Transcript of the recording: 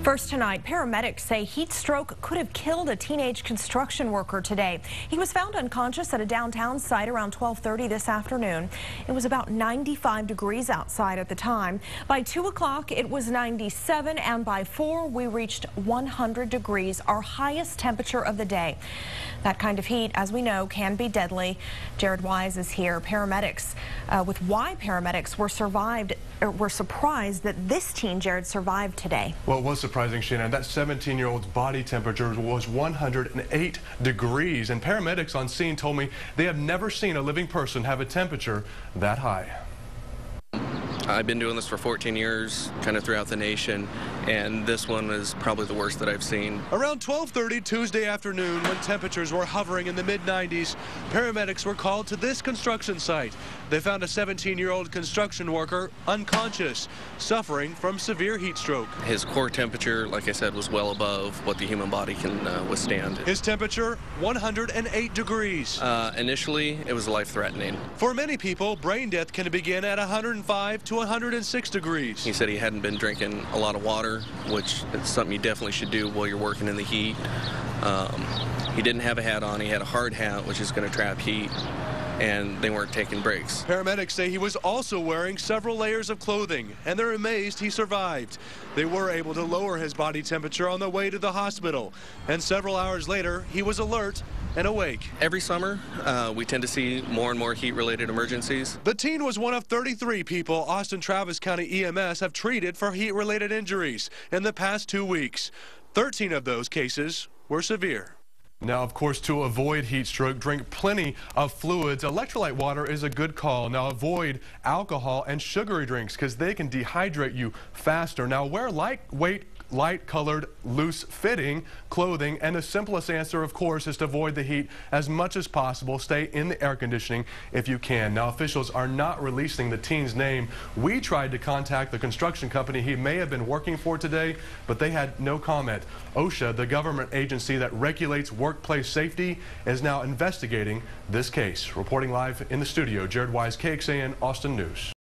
First tonight, paramedics say heat stroke could have killed a teenage construction worker today. He was found unconscious at a downtown site around 12:30 this afternoon. It was about 95 degrees outside at the time. By 2 o'clock, it was 97, and by 4, we reached 100 degrees, our highest temperature of the day. That kind of heat, as we know, can be deadly. Jared Wise is here. Paramedics, with why paramedics were surprised that this teen, Jared, survived today. Well, it was surprising, Shannon. That 17-year-old's body temperature was 108 degrees, and paramedics on scene told me they have never seen a living person have a temperature that high. I've been doing this for 14 years, kind of throughout the nation, and this one is probably the worst that I've seen. Around 12:30 Tuesday afternoon, when temperatures were hovering in the mid-90s, paramedics were called to this construction site. They found a 17-year-old construction worker unconscious, suffering from severe heat stroke. His core temperature, like I said, was well above what the human body can withstand. His temperature, 108 degrees. Initially, it was life-threatening. For many people, brain death can begin at 105 to 106 degrees. He said he hadn't been drinking a lot of water, which is something you definitely should do while you're working in the heat. He didn't have a hat on. He had a hard hat, which is going to trap heat, and they weren't taking breaks. Paramedics say he was also wearing several layers of clothing, and they're amazed he survived. They were able to lower his body temperature on the way to the hospital, and several hours later, he was alert and awake. Every summer, we tend to see more and more heat-related emergencies. The teen was one of 33 people Austin Travis County EMS have treated for heat-related injuries in the past 2 weeks. 13 of those cases were severe. Now, of course, to avoid heat stroke, drink plenty of fluids. Electrolyte water is a good call. Now, avoid alcohol and sugary drinks because they can dehydrate you faster. Now, wear lightweight, light-colored, loose-fitting clothing, and the simplest answer, of course, is to avoid the heat as much as possible. Stay in the air conditioning if you can. Now, officials are not releasing the teen's name. We tried to contact the construction company he may have been working for today, but they had no comment. OSHA, the government agency that regulates workplace safety, is now investigating this case. Reporting live in the studio, Jared Wise, KXAN Austin News.